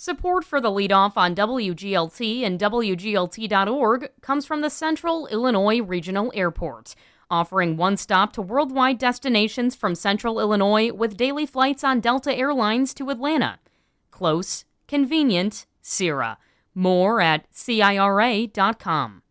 Support for the Leadoff on WGLT and WGLT.org comes from the Central Illinois Regional Airport, offering one stop to worldwide destinations from Central Illinois with daily flights on Delta Airlines to Atlanta. Close, convenient, CIRA. More at CIRA.com.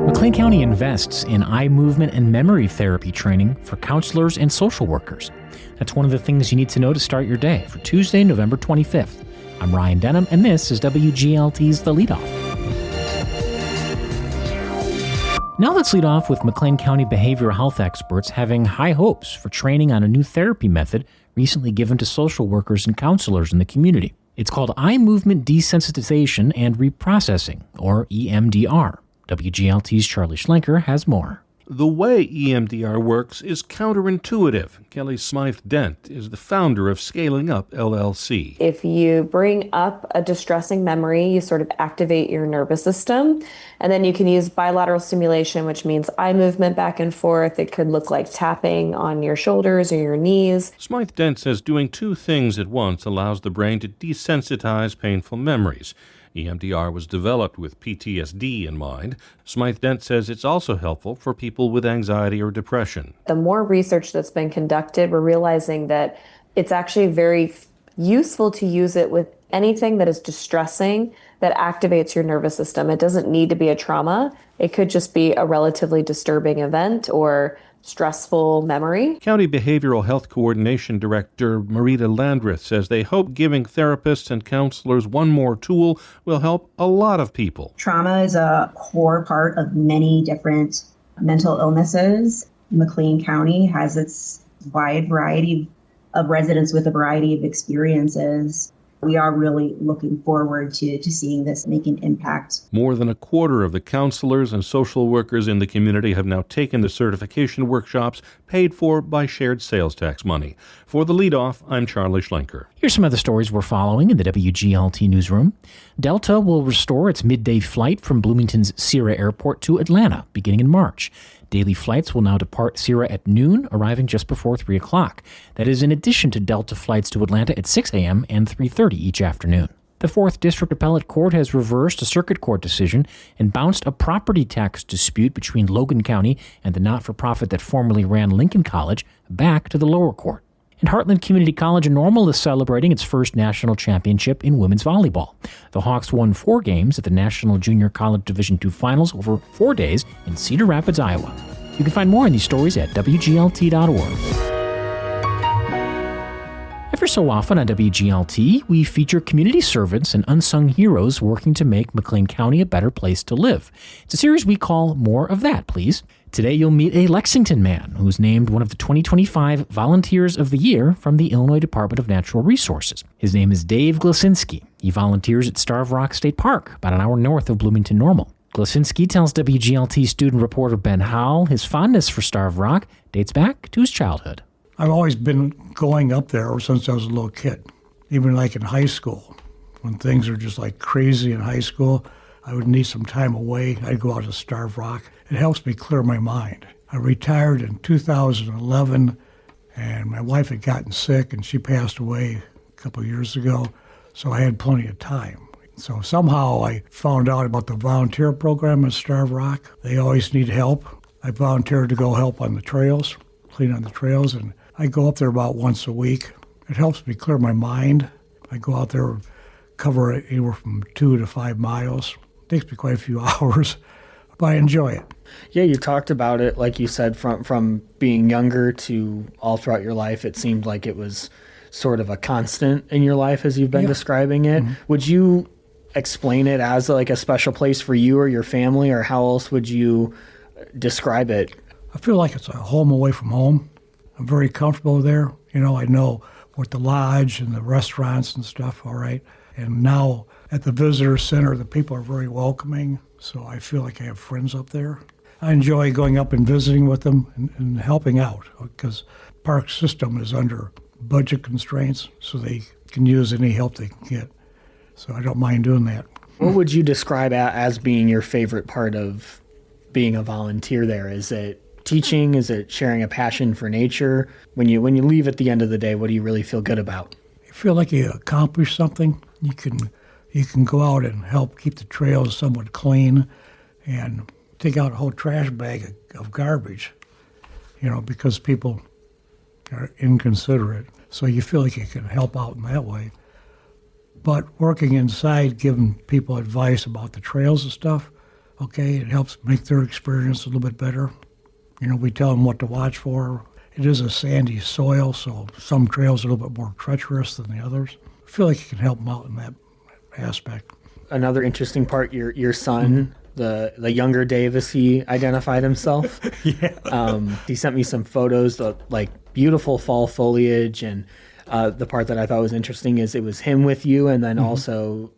McLean County invests in eye movement and memory therapy training for counselors and social workers. That's one of the things you need to know to start your day for Tuesday, November 25th. I'm Ryan Denham, and this is WGLT's The Leadoff. Now let's lead off with McLean County behavioral health experts having high hopes for training on a new therapy method recently given to social workers and counselors in the community. It's called eye movement desensitization and reprocessing, or EMDR. WGLT's Charlie Schlenker has more. The way EMDR works is counterintuitive. Kelly Smythe-Dent is the founder of Scaling Up, LLC. If you bring up a distressing memory, you sort of activate your nervous system, and then you can use bilateral stimulation, which means eye movement back and forth. It could look like tapping on your shoulders or your knees. Smythe-Dent says doing two things at once allows the brain to desensitize painful memories. EMDR was developed with PTSD in mind. Smythe-Dent says it's also helpful for people with anxiety or depression. The more research that's been conducted, we're realizing that it's actually very useful to use it with anything that is distressing that activates your nervous system. It doesn't need to be a trauma. It could just be a relatively disturbing event or stressful memory. County Behavioral Health Coordination Director Marita Landreth says they hope giving therapists and counselors one more tool will help a lot of people. Trauma is a core part of many different mental illnesses. McLean County has its wide variety of residents with a variety of experiences. We are really looking forward to seeing this make an impact. More than a quarter of the counselors and social workers in the community have now taken the certification workshops paid for by shared sales tax money. For The Leadoff, I'm Charlie Schlenker. Here's some other stories we're following in the WGLT newsroom. Delta will restore its midday flight from Bloomington's CIRA Airport to Atlanta beginning in March. Daily flights will now depart CIRA at noon, arriving just before 3 o'clock. That is in addition to Delta flights to Atlanta at 6 a.m. and 3:30 each afternoon. The 4th District Appellate Court has reversed a circuit court decision and bounced a property tax dispute between Logan County and the not-for-profit that formerly ran Lincoln College back to the lower court. And Heartland Community College in Normal is celebrating its first national championship in women's volleyball. The Hawks won 4 games at the National Junior College Division II Finals over 4 days in Cedar Rapids, Iowa. You can find more on these stories at WGLT.org. Every so often on WGLT, we feature community servants and unsung heroes working to make McLean County a better place to live. It's a series we call More of That, Please. Today you'll meet a Lexington man who's named one of the 2025 Volunteers of the Year from the Illinois Department of Natural Resources. His name is Dave Glasinski. He volunteers at Starved Rock State Park, about an hour north of Bloomington Normal. Glasinski tells WGLT student reporter Ben Howell his fondness for Starved Rock dates back to his childhood. I've always been going up there since I was a little kid, even like in high school. When things are just like crazy in high school, I would need some time away. I'd go out to Starved Rock. It helps me clear my mind. I retired in 2011, and my wife had gotten sick, and she passed away a couple of years ago, so I had plenty of time. So somehow I found out about the volunteer program at Starved Rock. They always need help. I volunteered to go help on the trails, clean on the trails, and I go up there about once a week. It helps me clear my mind. I go out there, cover anywhere from 2 to 5 miles. It takes me quite a few hours, but I enjoy it. Yeah, you talked about it, like you said, from being younger to all throughout your life. It seemed like it was sort of a constant in your life as you've been describing it. Mm-hmm. Would you explain it as like a special place for you or your family, or how else would you describe it? I feel like it's a home away from home. I'm very comfortable there. You know, I know what the lodge and the restaurants and stuff, all right. And now at the visitor center, the people are very welcoming, so I feel like I have friends up there. I enjoy going up and visiting with them and helping out, because park system is under budget constraints, so they can use any help they can get. So I don't mind doing that. What would you describe as being your favorite part of being a volunteer there? Is it teaching? Is it sharing a passion for nature? When you leave at the end of the day, what do you really feel good about? feel like you accomplished something. You can go out and help keep the trails somewhat clean and take out a whole trash bag of garbage, because people are inconsiderate. So you feel like you can help out in that way. But working inside, giving people advice about the trails and stuff, okay, it helps make their experience a little bit better. We tell them what to watch for. It is a sandy soil, so some trails are a little bit more treacherous than the others. I feel like you can help them out in that aspect. Another interesting part, your son, the younger Dave, as he identified himself. Yeah. He sent me some photos of beautiful fall foliage, and the part that I thought was interesting is it was him with you, and then also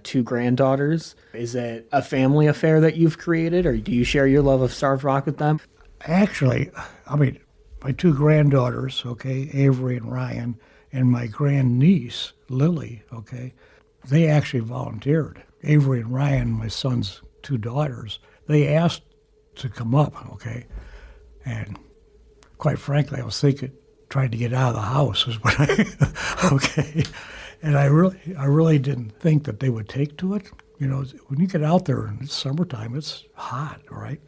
two granddaughters. Is it a family affair that you've created, or do you share your love of Starved Rock with them? Actually, my two granddaughters, okay, Avery and Ryan, and my grandniece, Lily, okay, they actually volunteered. Avery and Ryan, my son's two daughters, they asked to come up, okay, and quite frankly, I was trying to get out of the house is what okay, and I really didn't think that they would take to it. When you get out there and it's summertime, it's hot, right?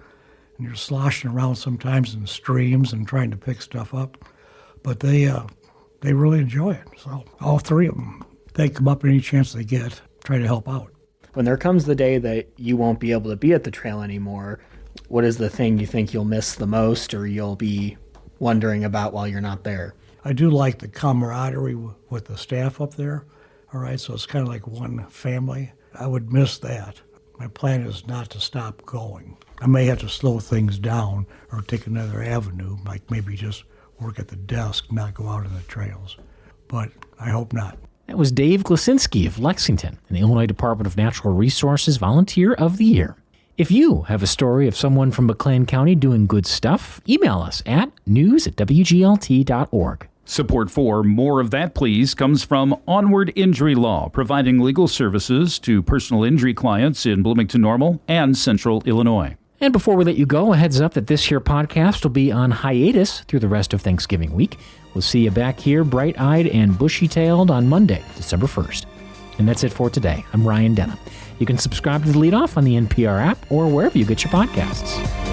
And you're sloshing around sometimes in streams and trying to pick stuff up. But they really enjoy it. So all three of them, they come up any chance they get, try to help out. When there comes the day that you won't be able to be at the trail anymore, what is the thing you think you'll miss the most, or you'll be wondering about while you're not there? I do like the camaraderie with the staff up there. All right, so it's kind of like one family. I would miss that. My plan is not to stop going. I may have to slow things down or take another avenue, like maybe just work at the desk, not go out on the trails. But I hope not. That was Dave Glasinski of Lexington, and the Illinois Department of Natural Resources Volunteer of the Year. If you have a story of someone from McLean County doing good stuff, email us at news@wglt.org. Support for More of That Please comes from Onward Injury Law, providing legal services to personal injury clients in Bloomington Normal and Central Illinois. And before we let you go, a heads up that this here podcast will be on hiatus through the rest of Thanksgiving week. We'll see you back here bright-eyed and bushy-tailed on Monday, December 1st. And that's it for today. I'm Ryan Denham. You can subscribe to The Leadoff on the NPR app or wherever you get your podcasts.